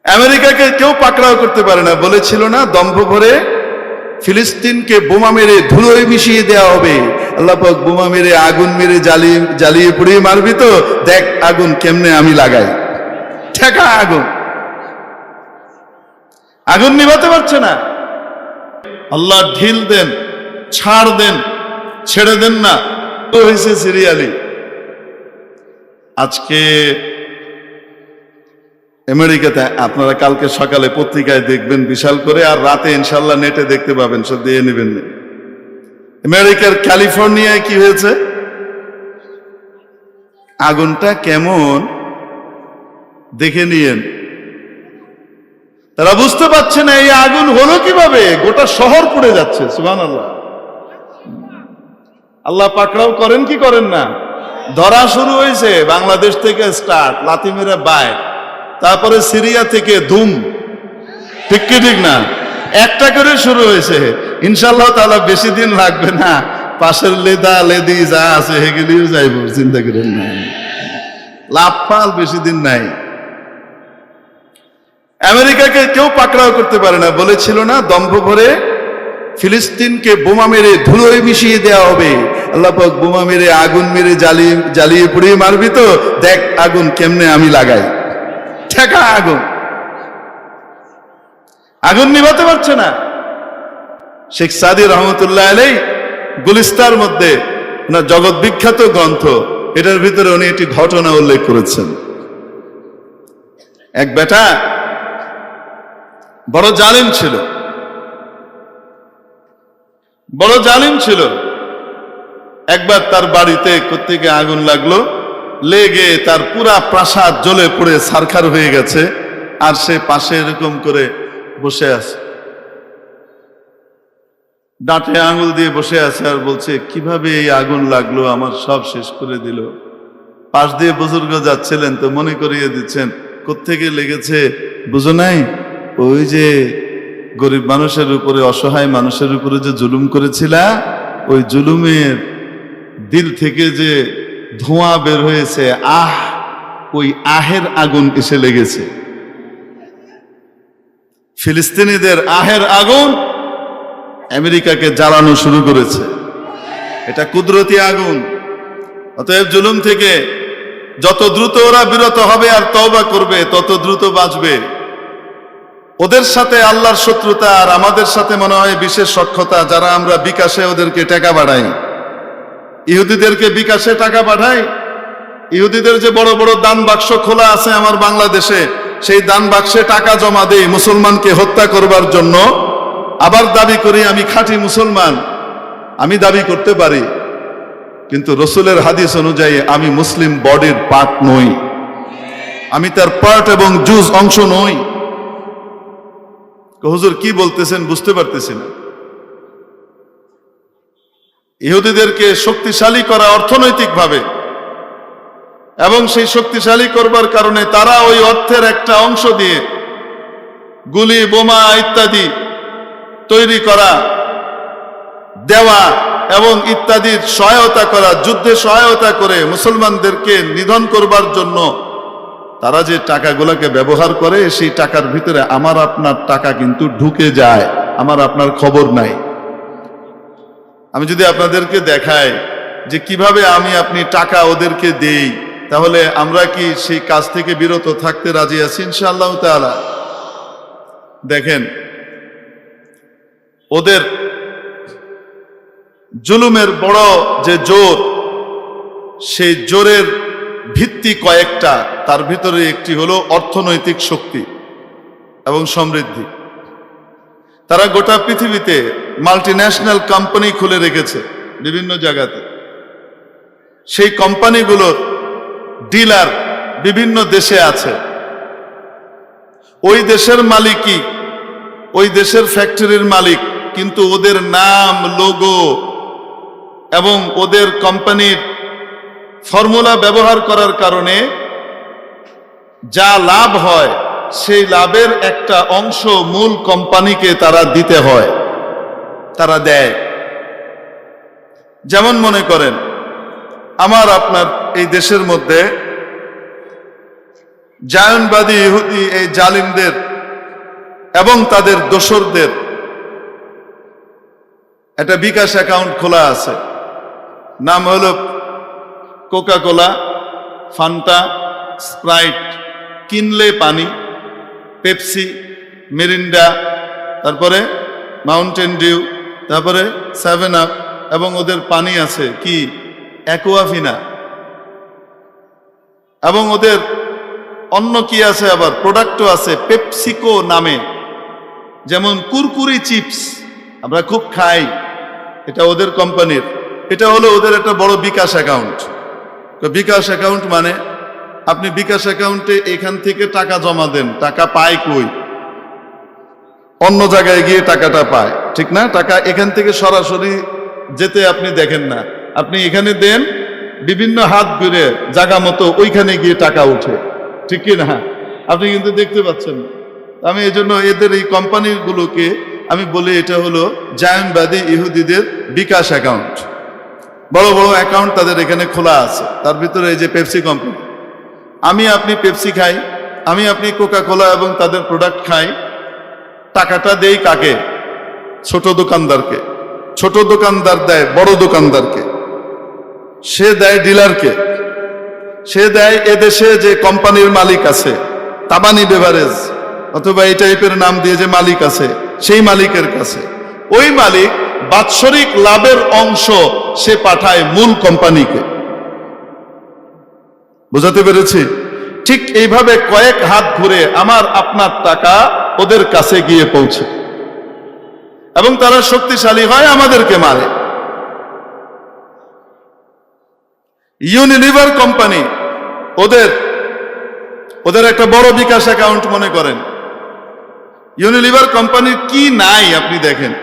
আমেরিকাকে কেউ পাকড়াও করতে পারে না, বলেছিল না দম্ভ ভরে ফিলিস্তিনকে বোমা মেরে ধুলোয় মিশিয়ে দেওয়া হবে। আল্লাহ পাক বোমা মেরে আগুন মেরে জ্বালিয়ে পুড়িয়ে মারবি তো দেখ আগুন কেমনে আমি লাগাই, ঠেকা আগুন। আগুন নিভাতে পারছে না। আল্লাহ ঢিল দেন, ছাড় দেন, ছেড়ে দেন না, তো হয়েছে সিরিয়ালি। আজকে আমেরিকাতে আপনারা কালকে সকালে পত্রিকায় দেখবেন বিশাল করে, আর রাতে ইনশাল্লাহ নেটে দেখতে পাবেন, সব দিয়ে নেবেন। আমেরিকার ক্যালিফোর্নিয়ায় কি হয়েছে, আগুনটা কেমন দেখে নিয়েন। তারা বুঝতে পারছে না এই আগুন হলো কিভাবে, গোটা শহর পুড়ে যাচ্ছে। সুবহানাল্লাহ। আল্লাহ পাকড়াও করেন কি করেন না। ধরা শুরু হয়েছে বাংলাদেশ থেকে স্টার্ট, লাথি মেরে বায়, তারপরে সিরিয়া থেকে ধুম, ঠিক কি ঠিক না, একটা করে শুরু হয়েছে। ইনশাআল্লাহ তাআলা বেশি দিন লাগবে না, পাশের লেদা লেদি যা আছে হেগুলিও যাইব, চিন্তা করেন না, লাভ ফাল বেশি দিন নাই। আমেরিকাকে কেউ পাকড়াও করতে পারে না, বলেছিল না দম্ভ ভরে ফিলিস্তিনকে বোমা মেরে ধুলোয় মিশিয়ে দেওয়া হবে। আল্লাহ পাক বোমা মেরে আগুন মেরে জ্বালিয়ে পুড়িয়ে মারবি তো দেখ আগুন কেমনে আমি লাগাই, ঠেকা আগুন। আগুন নিভাতে পারছে না। শেখ সাদি রহমতুল্লাহ আলাইহি গুলিস্তার মধ্যে ওনার জগৎ বিখ্যাত গ্রন্থ, এটার ভিতরে উনি একটি ঘটনা উল্লেখ করেছেন। এক বেটা বড় জালিম ছিল, বড় জালিম ছিল। একবার তার বাড়িতে কোত্থেকে আগুন লাগলো, লেগে তার পুরা প্রাসাদ জ্বলে পুড়ে ছারখার হয়ে গেছে, আর সে পাশে এরকম করে বসে আছে, দাঁতে আঙুল দিয়ে বসে আছে, আর বলছে কিভাবে এই আগুন লাগলো, আমার সব শেষ করে দিল। পাশ দিয়ে বুজুর্গ যাচ্ছিলেন তো মনে করিয়ে দিচ্ছেন, কোত্থেকে লেগেছে বুঝো নাই, ওই যে গরিব মানুষের উপরে, অসহায় মানুষের উপরে যে জুলুম করেছিলা, ওই জুলুমের দিল থেকে যে ধোঁয়া বের হয়েছে, ওই আহের আগুন এসে লেগেছে। ফিলিস্তিনিদের আহের আগুন আমেরিকাকে জ্বালানো শুরু করেছে। এটা কুদরতি আগুন। অতএব জুলুম থেকে যত দ্রুত ওরা বিরত হবে আর তওবা করবে, তত দ্রুত বাঁচবে। ওদের সাথে আল্লাহর শত্রুতা, আর আমাদের সাথে মনে হয় বিশেষ সখ্যতা, যারা আমরা বিকাশে ওদেরকে টাকা বাড়াই। ইহুদিদেরকে বিকাশে টাকা পাঠাই। ইহুদিদের যে বড় বড় দান বাক্স খোলা আছে আমার বাংলাদেশে, সেই দান বাক্সে টাকা জমা দেই মুসলমানকে হত্যা করবার জন্য। আবার দাবি করি আমি খাঁটি মুসলমান, আমি দাবি করতে পারি, কিন্তু রসুলের হাদিস অনুযায়ী আমি মুসলিম বডির পার্ট নই, আমি তার পার্ট এবং জুজ অংশ নই। হুজুর কি বলতেছেন বুঝতে পারতেছি না। ইহুদিদেরকে শক্তিশালী করা অর্থনৈতিকভাবে, এবং সেই শক্তিশালী করবার কারণে তারা ওই অর্থের একটা অংশ দিয়ে গুলি বোমা ইত্যাদি তৈরি করা, দেওয়া এবং ইত্যাদির সহায়তা করা, যুদ্ধে সহায়তা করে মুসলমানদেরকে নিধন করবার জন্য তারা যে টাকাগুলোকে ব্যবহার করে, সেই টাকার ভিতরে আমার আপনার টাকা কিন্তু ঢুকে যায়, আমার আপনার খবর নাই। আমি যদি আপনাদেরকে দেখাই যে কিভাবে আমি আপনি টাকা ওদেরকে দেই, তাহলে আমরা কি সেই কাজ থেকে বিরত থাকতে রাজি আছি ইনশাআল্লাহ তাআলা? দেখেন, ওদের জুলুমের বড় যে জোর, সেই জোরের ভিত্তি কয়েকটা, তার ভিতরে একটি হলো অর্থনৈতিক শক্তি এবং সমৃদ্ধি। তারা গোটা পৃথিবীতে মাল্টিন্যাশনাল কোম্পানি খুলে রেখেছে বিভিন্ন জায়গাতে। সেই কোম্পানিগুলোর ডিলার বিভিন্ন দেশে আছে। ওই দেশের মালিকই, ওই দেশের ফ্যাক্টরির মালিক, কিন্তু ওদের নাম, লোগো এবং ওদের কোম্পানির ফর্মুলা ব্যবহার করার কারণে যা লাভ হয়, সেই লাভের একটা অংশ মূল কোম্পানিকে তারা দিতে হয়, তারা দেয়। যেমন মনে করেন আমার আপনার এই দেশের মধ্যে জায়নবাদী ইহুদি এই জালিমদের এবং তাদের দোসরদের একটা বিকাশ অ্যাকাউন্ট খোলা আছে, নাম হলো কোকা কোলা, ফান্টা, স্প্রাইট, কিনলে পানি, পেপসি, মিরিন্ডা, তারপরে মাউন্টেন ডিউ, তারপরে 7 আপ, এবং ওদের পানি আছে কি অ্যাকোয়াফিনা, এবং ওদের অন্য কি আছে, আবার প্রোডাক্টও আছে পেপসিকো নামে, যেমন কুরকুরি চিপস আমরা খুব খাই, এটা ওদের কোম্পানির। এটা হলো ওদের একটা বড় বিকাশ অ্যাকাউন্ট। তো বিকাশ অ্যাকাউন্ট মানে আপনি বিকাশ অ্যাকাউন্টে এখান থেকে টাকা জমা দেন, টাকা পায় কই? অন্য জায়গায় গিয়ে টাকাটা পায়, ঠিক না? টাকা এখান থেকে সরাসরি যেতে আপনি দেখেন না, আপনি এখানে দেন, বিভিন্ন হাত ঘুরে জায়গা মতো ওইখানে গিয়ে টাকা উঠে, ঠিক কি না? আপনি কিন্তু দেখতে পাচ্ছেন। আমি এই জন্য এদের এই কোম্পানিগুলোকে আমি বলি এটা হলো জায়নবাদী ইহুদিদের বিকাশ অ্যাকাউন্ট। বড় বড় অ্যাকাউন্ট তাদের এখানে খোলা আছে, তার ভিতরে এই যে পেপসি কোম্পানি। আমি আপনি পেপসি খাই, আমি আপনি কোকা কোলা এবং তাদের প্রোডাক্ট খাই, টাকাটা দেই কাকে? ছোট দোকানদারকে। ছোট দোকানদার দেয় বড় দোকানদারকে, সে দেয় ডিলারকে, সে দেয় এদেশে যে কোম্পানির মালিক আছে, তাবানি বেভারেজ অথবা এই টাইপের নাম দিয়ে যে মালিক আছে, সেই মালিকের কাছে। ওই মালিক বাৎসরিক লাভের অংশ সে পাঠায় মূল কোম্পানিকে। বুঝাতে পেরেছি? ঠিক এইভাবে কয়েক হাত ঘুরে আমার আপনার টাকা ওদের কাছে গিয়ে পৌঁছে, এবং তারা শক্তিশালী হয়, আমাদেরকে মারে। ইউনিলিভার কোম্পানি, ওদের একটা বড় বিকাশ অ্যাকাউন্ট মনে করেন। ইউনিলিভার কোম্পানির কি নাই আপনি দেখেন,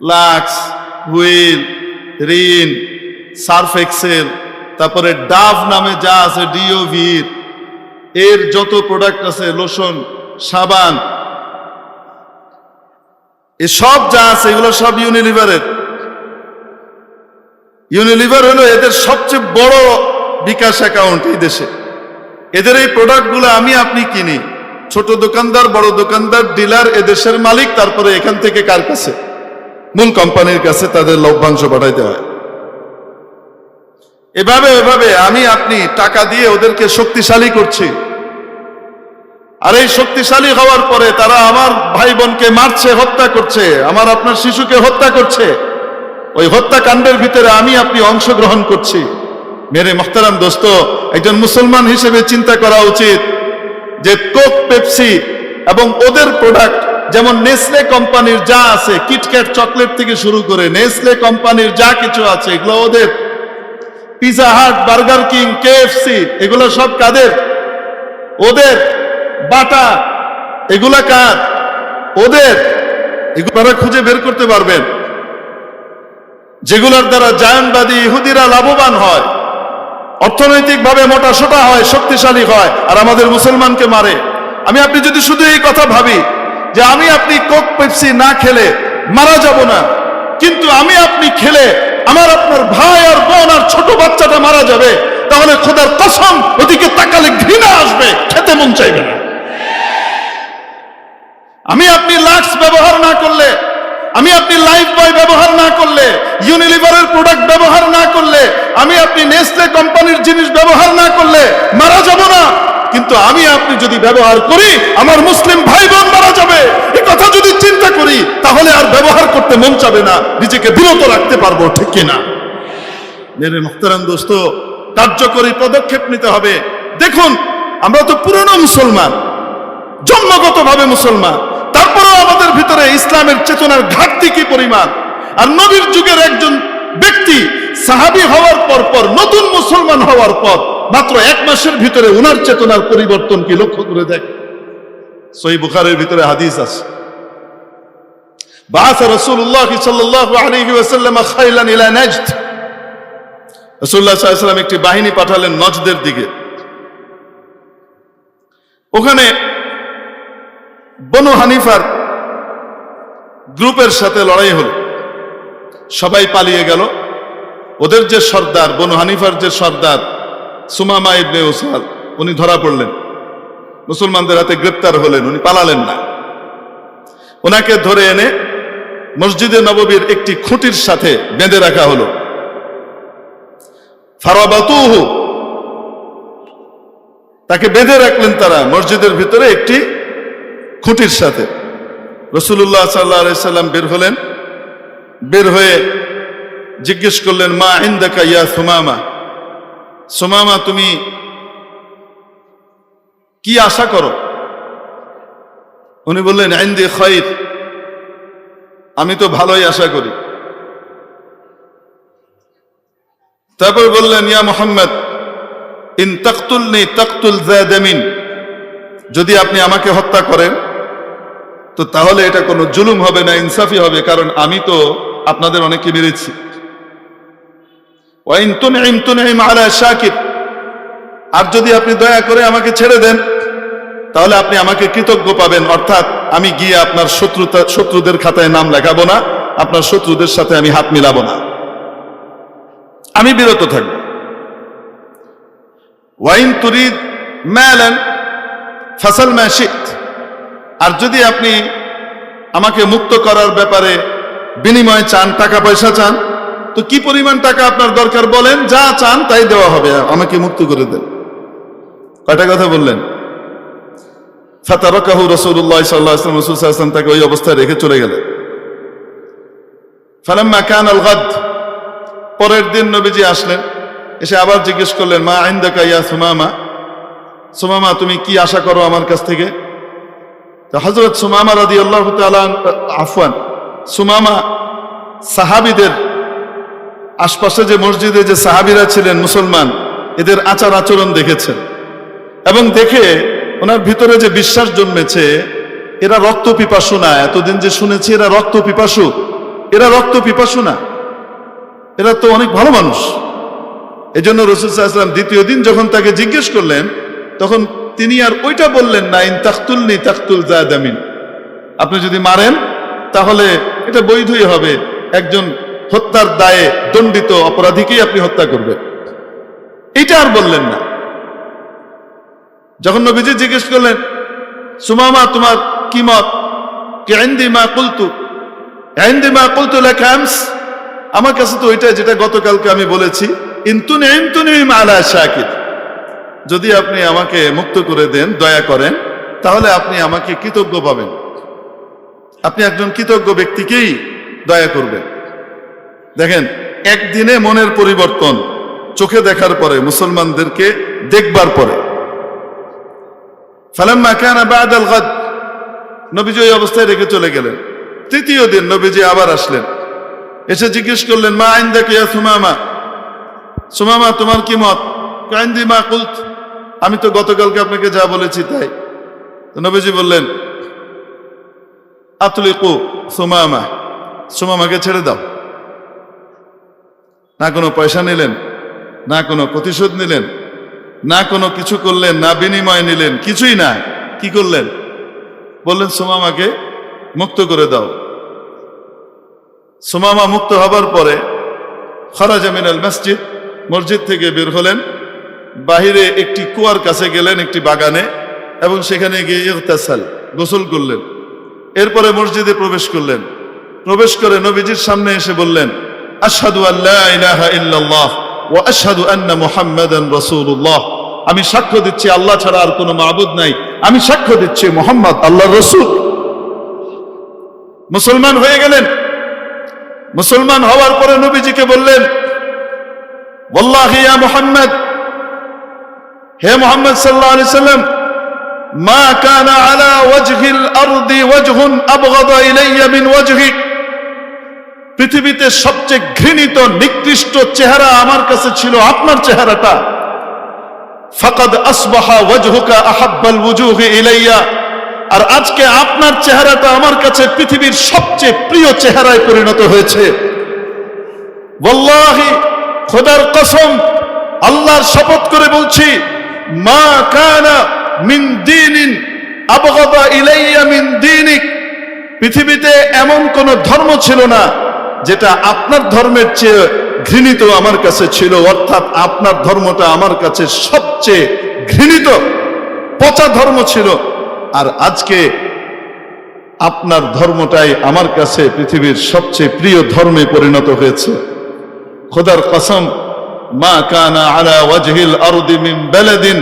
Lux, Wheel, Rin, Surf Excel, তারপরে ডাভ নামে যা আছে, ডিওভির, এর যত প্রোডাক্ট আছে, লোশন, সাবান, এসব যা আছে এগুলো সব ইউনিলিভারের। ইউনিলিভার হলো এদের সবচেয়ে বড় বিকাশ অ্যাকাউন্ট এই দেশে। এদের এই প্রোডাক্টগুলো আমি আপনি কিনি, ছোট দোকানদার, বড় দোকানদার, ডিলার, এদেশের মালিক, তারপরে এখান থেকে কার কাছে? মূল কোম্পানির কাছে তাদের লভ্যাংশ পাঠাইতে হয়। এভাবে আমি আপনি টাকা দিয়ে ওদেরকে শক্তিশালী করছি, আর এই শক্তিশালী হওয়ার পরে তারা আমার ভাই বোনকে মারছে, হত্যা করছে, আমার আপনার শিশুকে হত্যা করছে। ওই হত্যাকাণ্ডের ভিতরে আমি আপনি অংশগ্রহণ করছি। মেরে মুহতারাম দোস্ত, একজন মুসলমান হিসেবে চিন্তা করা উচিত যে কোক, পেপসি এবং ওদের প্রোডাক্ট, যেমন নেসলে কোম্পানির যা আছে, কিটক্যাট চকলেট থেকে শুরু করে নেসলে কোম্পানির যা কিছু আছে, এগুলো ওদের। পিজা হাট, বার্গার কিং, কেএফসি, এগুলো সব কাদের? ওদের। বাটা, এগুলা কার? ওদের। এগুলো খুঁজে বের করতে পারবেন, যেগুলোর দ্বারা জায়নবাদী ইহুদিরা লাভবান হয়, অর্থনৈতিকভাবে মোটা সোটা হয়, শক্তিশালী হয়, আর আমাদের মুসলমানকে মারে। আমি আপনি যদি শুধু এই কথা ভাবি যে আমি আপনি কোক, পেপসি না খেলে মারা যাব না, কিন্তু আমি আপনি খেলে আমার আপনার ভাই আর বোন আর ছোট বাচ্চাটা মারা যাবে, তাহলে খোদার কসম ওদিকে তাকালে ঘৃণা আসবে, খেতে মন চাইবে না। আমি আপনি লাক্স ব্যবহার না করলে, আমি আপনি লাইফ বয় ব্যবহার না করলে, ইউনিলিভারের প্রোডাক্ট ব্যবহার না করলে, আমি আপনি নেসলে কোম্পানির জিনিস ব্যবহার না করলে মারা যাব না, কিন্তু আমি আপনি যদি ব্যবহার করি আমার মুসলিম ভাই বোন মারা যাবে। এই কথা যদি চিন্তা করি তাহলে আর ব্যবহার করতে মন চাবে না, নিজেকে বিরত রাখতে পারবো, ঠিক কিনা? মেরে মুহতারাম দোস্ত, কার্যকরী পদক্ষেপ নিতে হবে। দেখুন, আমরা তো পুরনো মুসলমান, জন্মগতভাবে মুসলমান, তারপরেও আমাদের ভিতরে ইসলামের চেতনার ঘাটতি কি পরিমাণ। আর নবীর যুগের একজন ব্যক্তি সাহাবী হওয়ার পর নতুন মুসলমান হওয়ার পর মাত্র 1 মাসের ভিতরে উনার চেতনার পরিবর্তন কি লক্ষ্য করে দেখ। সহিহ বুখারীর ভিতরে হাদিস আছে, বাআসা রাসূলুল্লাহ সাল্লাল্লাহু আলাইহি ওয়াসাল্লাম খাইলান ইলা নাজদ। রাসূলুল্লাহ সাল্লাল্লাহু আলাইহি ওয়াসাল্লাম একটি বাহিনী পাঠালেন নজদের দিকে। ওখানে বনু হানিফার গ্রুপের সাথে লড়াই হলো, সবাই পালিয়ে গেল। ওদের যে সর্দার, বনু হানিফার যে সর্দার সুমামা ইবনে উসাল, উনি ধরা পড়লেন, মুসলমানদের হাতে গ্রেপ্তার হলেন, উনি পালালেন না। ওনাকে ধরে এনে মসজিদে নববীর একটি খুঁটির সাথে বেঁধে রাখা হলো। ফারাবাতুহু, তাকে বেঁধে রাখলেন তারা মসজিদের ভিতরে একটি খুঁটির সাথে। রাসূলুল্লাহ সাল্লাল্লাহু আলাইহি সাল্লাম বের হলেন, বের হয়ে জিজ্ঞেস করলেন, মা ইনদাকা ইয়া সুমামা, সুমামা তুমি কি আশা করো? উনি বললেন, ইনদি খায়র, আমি তো ভালোই আশা করি। তারপর বললেন, ইয়া মুহাম্মদ ইন তাকতুলনি তাকতুল যাদামিন, যদি আপনি আমাকে হত্যা করেন তো তাহলে এটা কোনো জুলুম হবে না, ইনসাফি হবে, কারণ আমি তো আপনাদের অনেককে মেরেছি। ওয়া ইন তুনইম তুনইম আলা শাকির, আর যদি আপনি দয়া করে আমাকে ছেড়ে দেন তাহলে আপনি আমাকে কৃতজ্ঞ পাবেন, অর্থাৎ আমি গিয়ে আপনার শত্রুদের খাতায় নাম লেখাবো না, আপনার শত্রুদের সাথে আমি হাত মিলাবো না, আমি বিরত থাকব। ওয়াইন তুরিদ মালান ফাসাল মা শিত, আর যদি আপনি আমাকে মুক্ত করার ব্যাপারে বিনিময় চান, টাকা পয়সা চান, তো কি পরিমাণ টাকা আপনার দরকার বলেন, যা চান তাই দেওয়া হবে, আমাকে মুক্ত করে দেন। কয়টা কথা বললেন? ফাতারাকাহু রাসূলুল্লাহ সাল্লাল্লাহু আলাইহি ওয়াসাল্লাম, রাসূল সাল্লাল্লাহু আলাইহি ওয়াসাল্লাম তাকে ওই অবস্থায় রেখে চলে গেলেন। ফালাম্মা কানাল গাদ, পরের দিন নবীজি আসলেন, এসে আবার জিজ্ঞেস করলেন, মা ইনদাকা ইয়া সুমামা, সুমামা তুমি কি আশা করো আমার কাছ থেকে? তো হযরত সুমামা রাদিয়াল্লাহু তাআলা, আফওয়ান, সুমামা সাহাবীদের আশপাশে যে মসজিদে যে সাহাবীরা ছিলেন মুসলমান, এদের আচার আচরণ দেখেছেন এবং দেখে ওনার ভিতরে যে বিশ্বাস জন্মেছে, এরা রক্ত পিপাসু না। এতদিন যে শুনেছি এরা রক্ত পিপাসু, এরা রক্ত পিপাসু না, এরা তো অনেক ভালো মানুষ। এই জন্য রাসূল সাল্লাল্লাহু আলাইহি ওয়াসাল্লাম দ্বিতীয় দিন যখন তাকে জিজ্ঞেস করলেন, তখন তিনি আর ওইটা বললেন না, ইন তাকতুলনি তাকতুল যাদামিন, আপনি যদি মারেন তাহলে এটা বৈধই হবে, একজন হত্যার দায়ে দণ্ডিত অপরাধীকেই আপনি হত্যা করবেন, এটা আর বললেন না। যখন নবীজি জিজ্ঞেস করলেন, সুমামা তোমার কি মত? ইনদি মা কুলতু, ইনদি মা কুলতু লাকা আমস, আমার কাছে তো ওইটা যেটা গতকালকে আমি বলেছি, ইন তুনইম আলা শাকির, যদি আপনি আমাকে মুক্ত করে দেন, দয়া করেন, তাহলে আপনি আমাকে কৃতজ্ঞ পাবেন, আপনি একজন কৃতজ্ঞ ব্যক্তিকেই দয়া করবেন। দেখেন, একদিনে মনের পরিবর্তন, চোখে দেখার পরে, মুসলমানদেরকে দেখবার পরে। ফালাম্মা কানা বা'দাল গাদ, নবীজি ওই অবস্থায় রেখে চলে গেলেন। তৃতীয় দিন নবীজি আবার আসলেন, এসে জিজ্ঞেস করলেন, মা ইনদাকা ইয়া সুমামা, সুমামা তোমার কি মত? ইনদি মা কুলত, আমি তো গতকালকে আপনাকে যা বলেছি তাই। তো নবীজি বললেন, আতলিকু সুমামা, সুমামাকে ছেড়ে দাও। না কোনো পয়সা নিলেন, না কোনো প্রতিশোধ নিলেন, না কোনো কিছু করলেন, না বিনিময় নিলেন, কিছুই না। কি করলেন? বললেন, সুমামাকে মুক্ত করে দাও। সুমামা মুক্ত হবার পরে খরাজা মিনাল মসজিদ, মসজিদ থেকে বের হলেন, বাহিরে একটি কুয়ার কাছে গেলেন, একটি বাগানে, এবং সেখানে গিয়ে ইগতাসাল, গোসল করলেন। এরপরে মসজিদে প্রবেশ করলেন। প্রবেশ করে নবীজির সামনে এসে বললেন, আশহাদু আল্লা ইলাহা ইল্লাল্লাহ ওয়া আশহাদু আন্না মুহাম্মাদান রাসূলুল্লাহ, আমি সাক্ষ্য দিচ্ছি আল্লাহ ছাড়া আর কোনো মাবুদ নাই, আমি সাক্ষ্য দিচ্ছি মুহাম্মদ আল্লাহর রাসূল। মুসলমান হয়ে গেলেন। মুসলমান হওয়ার পরে নবীজিকে বললেন, ওয়াল্লাহি ইয়া মুহাম্মদ, হে মুহাম্মদ সাল্লাল্লাহু আলাইহি সাল্লাম, মা কানা আলা ওয়াজহিল আরদি ওয়াজহুন আবগাদা ইলাইয়া মিন ওয়াজহিক, পৃথিবীতে সবচেয়ে ঘৃণিত নিকৃষ্ট চেহারা আমার কাছে ছিল আপনার চেহারাটা। ফাকাদ আসবাহা ওয়াজহুকা আহাব্বাল ওয়ুজুহি ইলাইয়া, আর আজকে আপনার চেহারাটা আমার কাছে পৃথিবীর সবচেয়ে প্রিয় চেহারায় পরিণত হয়েছে। ওয়াল্লাহি, খোদার কসম, আল্লাহর শপথ করে বলছি, মা কানা মিন দীনিন আবগাদা ইলাইয়া মিন দীনিক, পৃথিবীতে এমন কোন ধর্ম ছিল না যেটা আপনার ধর্মের চেয়ে ঘৃণিত আমার কাছে ছিল, অর্থাৎ আপনার ধর্মটা আমার কাছে সবচেয়ে ঘৃণিত পচা ধর্ম ছিল। আর আজকে আপনার ধর্মটাই আমার কাছে পৃথিবীর সবচেয়ে প্রিয় ধর্মে পরিণত হয়েছে। খোদার কসম, মা কানা আলা ওয়াজহিল আরদি মিন বালাদিন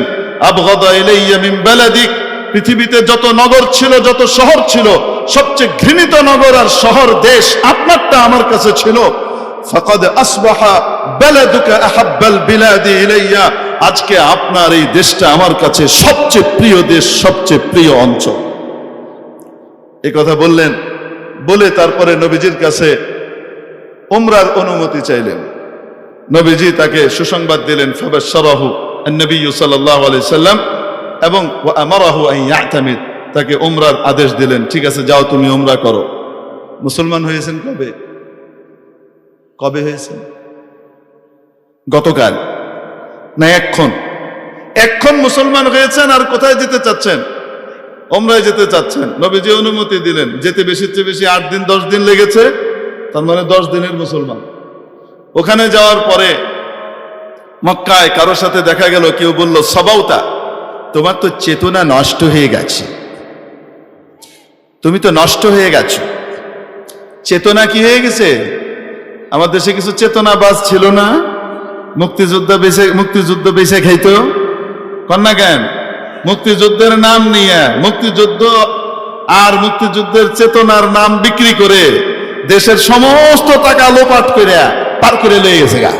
আবগাদা ইলাইয়া মিন বালাদিক। পৃথিবীতে যত নগর ছিল, যত শহর ছিল, সবচেয়ে ঘৃণিত নগর আর শহর দেশ আপনারটা আমার কাছে ছিল। ফাকাদ আসবাহা বালাদুকা আহাব্বাল বিলাদি ইলাইয়া। আজকে আপনার এই দেশটা আমার কাছে সবচেয়ে প্রিয় দেশ, সবচেয়ে প্রিয় অঞ্চল। এই কথা বললেন, বলে তারপরে নবীজির কাছে উমরার অনুমতি চাইলেন। নবীজি তাকে সুসংবাদ দিলেন, ফাবাশশারাহু আন-নবী সাল্লাল্লাহু আলাইহি সাল্লাম, এবং ওয়া আমারাহু আন ইয়াতামির, তাকে উমরার আদেশ দিলেন। ঠিক আছে, যাও তুমি উমরা করো। মুসলমান হয়েছেন কবে? কবে হয়েছেন? গতকাল না এখন? এখন মুসলমান হয়েছেন আর কোথায় যেতে চাচ্ছেন? উমরায় যেতে চাচ্ছেন। নবীজি অনুমতি দিলেন। যেতে বেশির চেয়ে বেশি 8 দিন 10 দিন লেগেছে, তার মানে 10 দিনের মুসলমান। ওখানে যাওয়ার পরে মক্কায় কারোর সাথে দেখা গেল, কেউ বলল সবাউতা, তোমার তো চেতনা নষ্ট হয়ে গেছে, তুমি তো নষ্ট হয়ে গেছো। চেতনা কি হয়ে গেছে? আমার দেশে কিছু চেতনাবাজ ছিল না, মুক্তিযুদ্ধ বেঁচে খাইতো, কন্যা কেন? মুক্তিযুদ্ধের নাম নিয়ে, মুক্তিযুদ্ধ আর মুক্তিযুদ্ধের চেতনার নাম বিক্রি করে দেশের সমস্ত টাকা লোপাট করে পার করে লয়ে গেছে গা।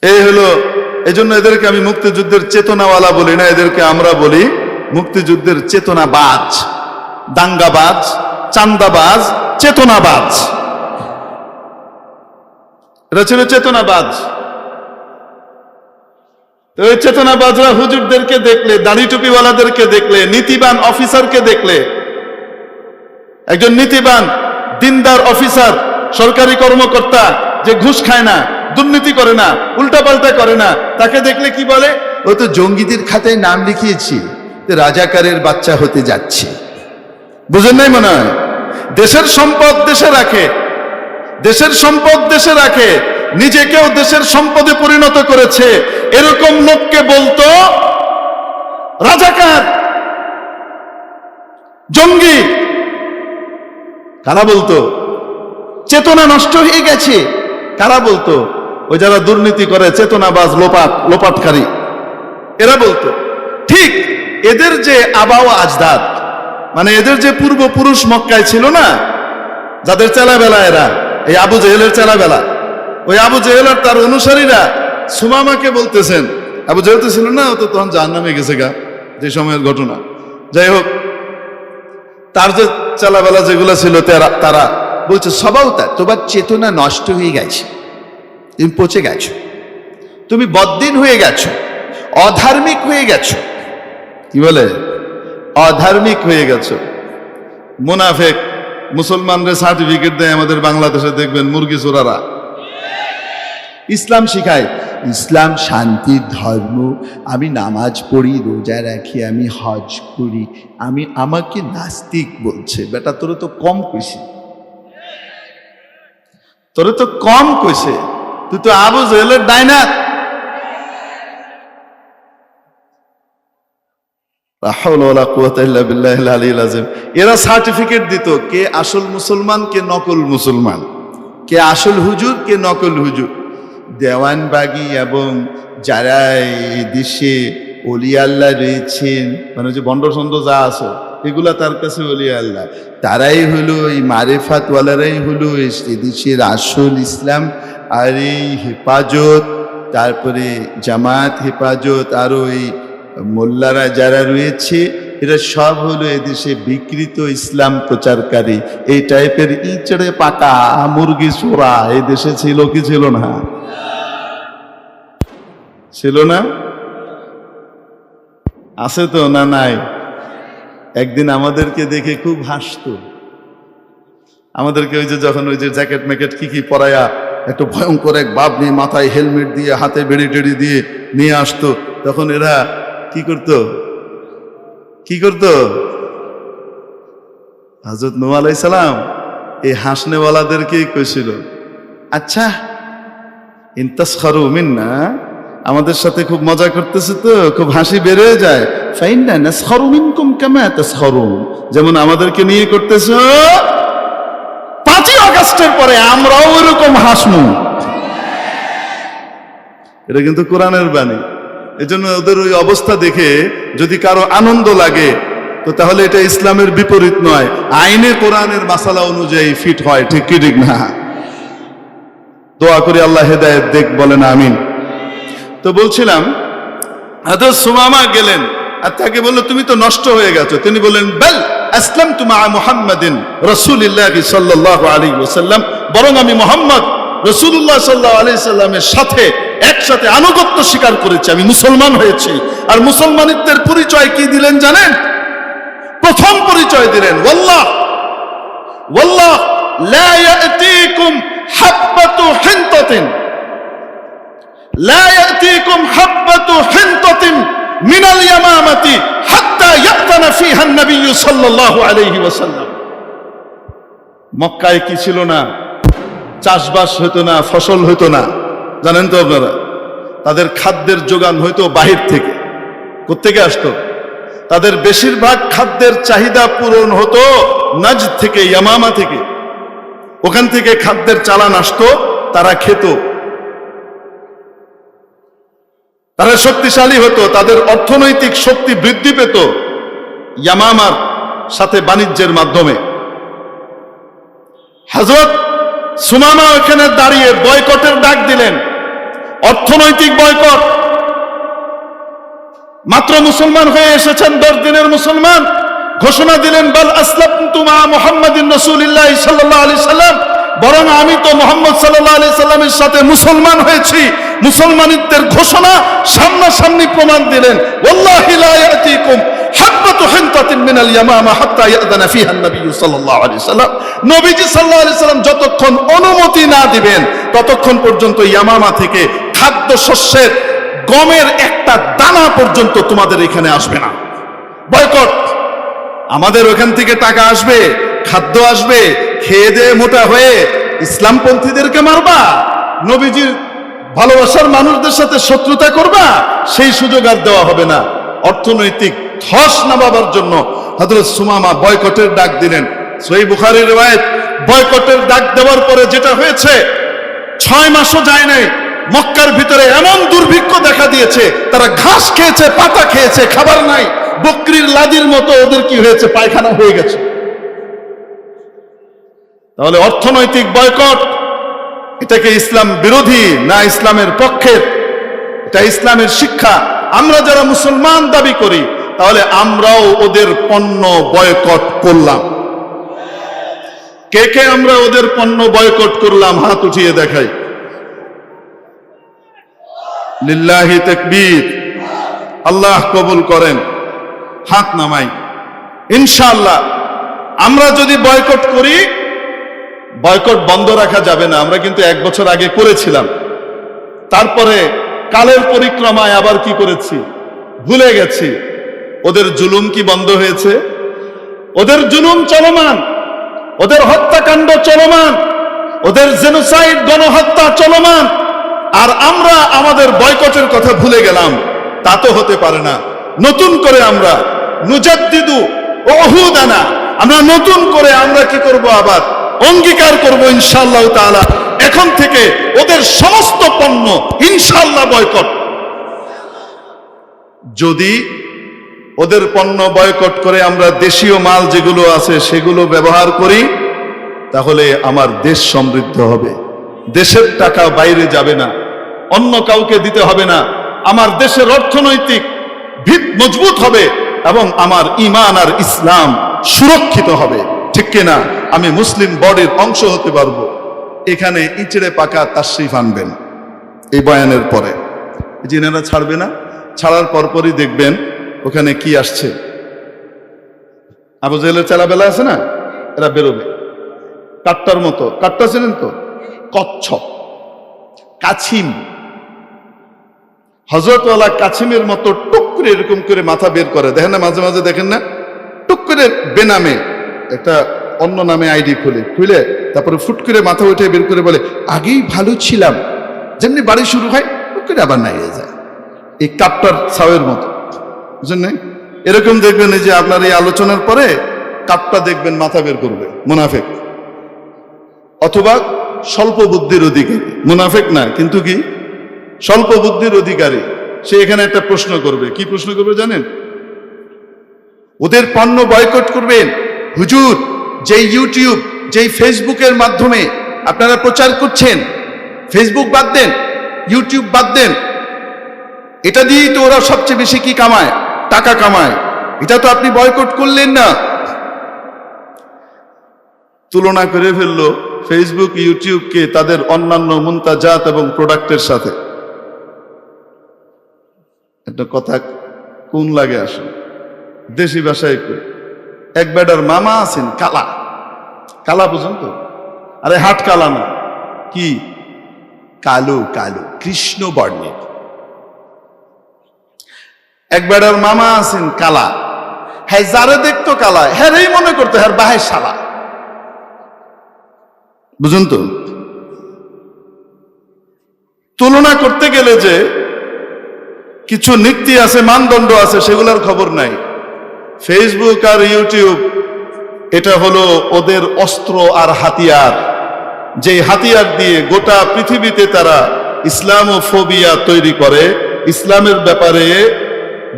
এই হলো, এই জন্য এদেরকে আমি মুক্তিযুদ্ধের চেতনাওয়ালা বলি না, এদেরকে আমরা বলি মুক্তিযুদ্ধের চেতনাবাজ, দাঙ্গাবাজ, চান্দাবাজ, চেতনাবাজ। এটা ছিল চেতনাবাজ। ওই চেতনাবাজরা হুজুরদেরকে দেখলে, দাড়ি টুপিওয়ালাদেরকে দেখলে, নীতিবান অফিসারকে দেখলে, একজন নীতিবান দিনদার অফিসার, সরকারি কর্মকর্তা যে ঘুষ খায় না, দুর্নীতি করে না, উল্টাপাল্টা করে না, তাকে দেখলে কি বলে? ও তো জঙ্গিদের খাতায় নাম লিখিয়েছি, রাজাকারের বাচ্চা হতে যাচ্ছে। বুঝেন নাই মনে হয়? দেশের সম্পদ দেশে রাখে, দেশের সম্পদ দেশে রাখে, নিজেকেও দেশের সম্পদে পরিণত করেছে। এরকম লোককে বলতো রাজাকার, জঙ্গি। কারা বলতো? চেতনা নষ্ট হয়ে গেছে। কারা বলতো? ওই যারা দুর্নীতি করে, চেতনাবাজ, লোপাটকারী, এরা বলতো। ঠিক এদের যে আবাও আজদাদ, মানে এদের যে পূর্বপুরুষ মক্কায় ছিল না, যাদের চেলাবেলা এরা, এই আবু জেহেলের চেলাবেলা, ওই আবু জেহেল আর তার অনুসারীরা সুমামাকে বলতেছেন, আবু জেহেল তো ছিল না, ও তো তখন জাহান্নামে গেছে গা, যে সময়ের ঘটনা। যাই হোক, তার যে চেলাবেলা যেগুলো ছিল তারা বলছে সবাউতা, তোমার চেতনা নষ্ট হয়ে গেছে, তুমি পচে গেছো, তুমি বদ্দিন হয়ে গেছো, অধার্মিক হয়ে গেছো। কি বলে? অধার্মিক হয়ে গেছো। মুনাফেক মুসলমানরা সার্টিফিকেট দেয় আমাদের বাংলাদেশে, দেখবেন মুরগি চোরারা। ইসলাম শিখায়, ইসলাম শান্তির ধর্ম, আমি নামাজ পড়ি, রোজা রাখি, আমি হজ করি, আমাকে নাস্তিক বলছে। বেটা, তোরে তো কম কইছে, তোরে তো কম কইছে, তুই তো আবু জেহেলের ডাইনাত। এরা সার্টিফিকেট দিত কে আসল মুসলমান, কে নকল মুসলমান, কে আসল হুজুর, কে নকল হুজুর। দেওয়ানবাগি এবং যারা এই দেশে অলি আল্লাহ রয়েছেন, মানে যে বন্ড সন্ড যা আছে, এগুলা তার কাছে অলি আল্লাহ, তারাই হলো এই মারেফাতওয়ালারাই হলো এদেশের আসল ইসলাম। আর এই হেফাজত, তারপরে জামাত হেফাজত, আরো এই মোল্লারা যারা রয়েছে, এরা সব হলো এদেশে বিকৃত ইসলাম প্রচারকারী। এই টাইপের ইচড়ে পাকা মুরগি চোরা এই দেশে ছিল কি ছিল না? ছিল না? আছে তো না নাই? একদিন আমাদেরকে দেখে খুব হাসতো। আমাদেরকে ওই যে যখন ওই যে জ্যাকেট ম্যাকেট কি পরায়া একটু ভয়ঙ্কর এক বাপ নিয়ে, মাথায় হেলমেট দিয়ে, হাতে বেড়ি টেড়ি দিয়ে নিয়ে আসতো, তখন এরা কি করতো? হযরত নূহ আলাইহিস সালাম এই হাসনেওয়ালাদেরকেই কইছিল, আচ্ছা ইনতাসখারু মিন্না, আমাদের সাথে খুব মজা করতেছে, তো খুব হাসি বেড়ে যায়। ফাইন্না নাসখারু মিনকুম কামা তাসখারুন, যেমন আমাদেরকে নিয়ে করতেছ, 5ই আগস্টের পরে আমরাও এরকম হাসমু। এটা কিন্তু কোরআনের বাণী। এজন্য ওদের ওই অবস্থা দেখে যদি কারো আনন্দ লাগে, তো তাহলে এটা ইসলামের বিপরীত নয়, আইনে কোরআনের মাসালা অনুযায়ী ফিট হয়। ঠিক কি ঠিক না? দোয়া করি আল্লাহ হেদায়েত দেখ, বলেন আমিন। তো বলছিলাম, হযরত সুমামা গেলেন আর তাকে বলল, তুমি তো নষ্ট হয়ে গেছো। তিনি বললেন, বাল আসলামতু মা মুহাম্মাদিন রাসূলিল্লাহি সাল্লাল্লাহু আলাইহি ওয়াসাল্লাম, বরং আমি মুহাম্মদ রাসূলুল্লাহ সাল্লাল্লাহু আলাইহি সাল্লামের সাথে একসাথে আনুগত্য স্বীকার করেছি, আমি মুসলমান হয়েছি। আর মুসলমানিত্বের পরিচয় কি দিলেন জানেন? প্রথম পরিচয় দিলেন, ওয়াল্লাহ ওয়াল্লাহ লা ইয়াতিকুম হাব্বাতু হিনতাতিন, লা ইয়াতিকুম হাব্বাতু হিনতাতিন মিনাল ইয়ামামাতি হাত্তা ইয়াতানা ফিহা an-নাবী সাল্লাল্লাহু আলাইহি ওয়াসাল্লাম। মক্কায় কি ছিল না? চাষবাস হতো না, ফসল হতো না, জানেন তো আপনারা। তাদের খাদ্যের যোগান হয়তো বাহির থেকে। কোত্থেকে আসতো? তাদের বেশিরভাগ খাদ্যের চাহিদা পূরণ হতো নাজদ থেকে, ইয়ামামা থেকে। ওখান থেকে খাদ্যের চালান আসতো, তারা খেত, তারা শক্তিশালী হতো, তাদের অর্থনৈতিক শক্তি বৃদ্ধি পেত ইয়ামামার সাথে বাণিজ্যের মাধ্যমে। হযরত সুমামা ওখানে দাঁড়িয়ে বয়কটের ডাক দিলেন, অর্থনৈতিক বয়কট। মাত্র মুসলমান হয়ে এসেছেন, 10 দিনের মুসলমান, ঘোষণা দিলেন, বাল আসলামতু মা মুহাম্মাদিন রাসূলিল্লাহি সাল্লাল্লাহু আলাইহি সাল্লাম, বরং আমি তো মুহাম্মদ সাল্লাল্লাহু আলাইহি সাল্লামের সাথে মুসলমান হয়েছি। মুসলমানিত্বের ঘোষণা সামনাসামনি প্রমাণ দিলেন। ওয়াল্লাহি লা ইয়াতিকুম হাব্বাতু হিনতাতিন মিনাল ইয়ামামা হাত্তা ইয়াদানা ফিহা an-নবী সাল্লাল্লাহু আলাইহি সাল্লাম, নবীজি সাল্লাল্লাহু আলাইহি সাল্লাম যতক্ষণ অনুমতি না দিবেন ততক্ষণ পর্যন্ত ইয়ামামা থেকে খাদ্যশস্যের গমের একটা দানা পর্যন্ত তোমাদের এখানে আসবে না। বয়কট। আমাদের ওখান থেকে টাকা আসবে, খাদ্য আসবে, খেয়ে দিয়ে মোটা হয়ে ইসলামপন্থীদেরকে মারবা, নবীজির ভালোবাসার মানুষদের সাথে শত্রুতা করবা, সেই সুযোগ আর দেওয়া হবে না। অর্থনৈতিক ধস নামাবার জন্য হযরত সুমামা বয়কটের ডাক দিলেন। সহিহ বুখারীর riwayat, বয়কটের ডাক দেওয়ার পরে যেটা হয়েছে, 6 মাসও যায় নাই, মক্কার ভিতরে এমন দুর্ভিক্ষ দেখা দিয়েছে, তারা ঘাস খেয়েছে, পাতা খেয়েছে, খাবার নাই। বকরির লাদির মতো ওদের কি হয়েছে, পায়খানা হয়ে গেছে। তাহলে অর্থনৈতিক বয়কট, এটাকে ইসলাম বিরোধী না ইসলামের পক্ষের? এটা ইসলামের শিক্ষা। আমরা যারা মুসলমান দাবি করি, তাহলে আমরাও ওদের পণ্য বয়কট করলাম। কে কে আমরা ওদের পণ্য বয়কট করলাম? হাত উঠিয়ে দেখাই। লিল্লাহি তাকবীর। আল্লাহ কবুল করেন। হাত নামাই। ইনশাআল্লাহ আমরা যদি বয়কট করি, বয়কট বন্ধ রাখা যাবে না। আমরা কিন্তু 1 বছর আগে করেছিলাম, তারপরে কালের পরিক্রমায় আবার কি করেছি ভুলে গেছি। ওদের জুলুম কি বন্ধ হয়েছে? ওদের জুলুম চলমান, ওদের হত্যাকাণ্ড চলমান, ওদের জেনোসাইড, গণহত্যা চলমান। আর আমরা আমাদের বয়কটের কথা ভুলে গেলাম, তা তো হতে পারে না। নতুন করে আমরা নুজাদ্দিদু উহুদানা, আমরা নতুন করে আমরা কি করব? আবার অঙ্গীকার করব ইনশাআল্লাহ তাআলা, এখন থেকে ওদের সমস্ত পণ্য ইনশাআল্লাহ বয়কট। যদি ওদের পণ্য বয়কট করে আমরা দেশীয় মাল যেগুলো আছে সেগুলো ব্যবহার করি, তাহলে আমার দেশ সমৃদ্ধ হবে। দেশের টাকা বাইরে যাবে না, অন্য কাউকে দিতে হবে না। আমার দেশের অর্থনৈতিক ভিত মজবুত হবে এবং আমার ঈমান আর ইসলাম সুরক্ষিত হবে। ঠিক কিনা? আমি মুসলিম বডির অংশ হতে পারবো। এখানে ইচড়ে পাকা তাশরিফ আনবেন এই বয়ানের পরে। জিনেরা ছাড়বে না, ছাড়ার পরপরই দেখবেন ওখানে কি আসছে। আবু জেহেলের চেলাবেলা আছে না, এরা বেরোবে কাট্টার মতো। কাট্টা ছিলেন তো? কচ্ছপ, কাছিম, হযরতওয়ালা কাছিমের মতো টুক করে এরকম করে মাথা বের করে। দেখেন না, মাঝে মাঝে দেখেন না, টুক করে বেনামে একটা অন্য নামে আইডি খুলে তারপরে ফুট করে মাথা উঠে বের করে বলে, আগেই ভালো ছিলাম। যেমনি বাড়ি শুরু হয় টুক করে আবার নাই হয়ে যায়। এই কাপটার ছাওয়ের মতো, বুঝলেন না? এরকম দেখবেন এই যে আপনার এই আলোচনার পরে কাপটা দেখবেন মাথা বের করবে মুনাফেক, অথবা স্বল্প বুদ্ধির অধিকারী, মুনাফেক না কিন্তু কি স্বল্প বুদ্ধির অধিকারী। সে এখানে একটা প্রশ্ন করবে। কি প্রশ্ন করবে জানেন? ওদের পণ্য বয়কট করবেন। হুজুর, যেই ইউটিউব, যেই ফেসবুকের মাধ্যমে আপনারা প্রচার করছেন, ফেসবুক বাদ দেন, ইউটিউব বাদ দেন, এটা দিয়েই তো ওরা সবচেয়ে বেশি কি কামায়, টাকা কামায়, এটা তো আপনি বয়কট করলেন না। তুলনা করে ফেললো ফেসবুক ইউটিউবকে তাদের অন্যান্য মুনতাজাত এবং প্রোডাক্টের সাথে। একটা কথা কোন লাগে আসলে, দেশি ভাষায় কই, এক বেটার মামা আছেন কালা, কালা বুঝুন তো, আরে হাট কালা না, কি কালো, কালো কৃষ্ণ বর্ণের। এক বেটার মামা আছেন কালা, হ্যাঁ যারে দেখতো কালা হ্যাঁ মনে করতো হ্যাঁ বাহে শালা, বুঝুন তো। তুলনা করতে গেলে যে কিছু নীতি আছে, মানদণ্ড আছে, সেগুলোর খবর নাই। ফেসবুক আর ইউটিউব এটা হলো ওদের অস্ত্র আর হাতিয়ার, যে হাতিয়ার দিয়ে গোটা পৃথিবীতে তারা ইসলামোফোবিয়া তৈরি করে, ইসলামের ব্যাপারে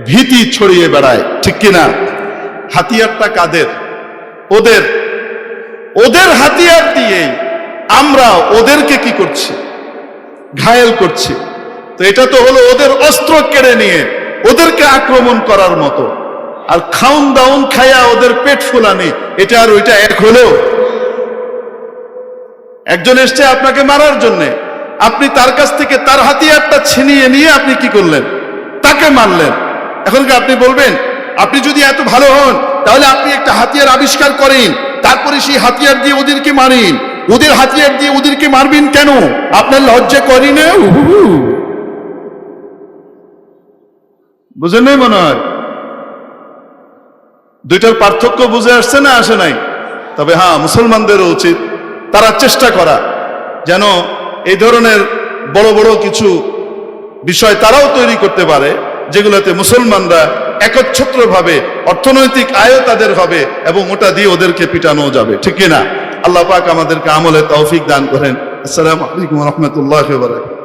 ভীতি ছড়িয়ে বেড়ায়, ঠিক কিনা? হাতিয়ারটা কাদের? ওদের। ওদের হাতিয়ার দিয়ে আমরা ওদেরকে কি করছি? ঘায়েল করছি। তো এটা তো হলো ওদের অস্ত্র কেড়ে নিয়ে ওদেরকে আক্রমণ করার মতো। আর খাউন দাউন খায়া ওদের পেট ফুলানি, এটা আর ওইটা এক হলো? একজন এসছে আপনাকে মারার জন্য, আপনি তার কাছ থেকে তার হাতিয়ারটা ছিনিয়ে নিয়ে আপনি কি করলেন? তাকে মারলেন। এখন কি আপনি বলবেন আপনি যদি এত ভালো হন তাহলে আপনি একটা হাতিয়ার আবিষ্কার করেন, তারপরে সেই হাতিয়ার দিয়ে ওদেরকে মারেন? ওদের হাতিয়ার দিয়ে ওদেরকে মারবেন কেন? আপনার লজ্জা করি না? বুঝেন নাই মনে হয়? দুইটার পার্থক্য বুঝে আসছে না আসে নাই? তবে হ্যাঁ, মুসলমানদেরও উচিত তারা চেষ্টা করা যেন এই ধরনের বড় বড় কিছু বিষয় তারাও তৈরি করতে পারে, যেগুলোতে মুসলমানরা একচ্ছত্রভাবে অর্থনৈতিক আয় তাদের হবে এবং ওটা দিয়ে ওদেরকে পিটানো যাবে, ঠিক কিনা? আল্লাহ পাক আমাদেরকে আমলে তৌফিক দান করেন। আসসালামু আলাইকুম ওয়া রাহমাতুল্লাহি ওয়া বারাকাতুহু।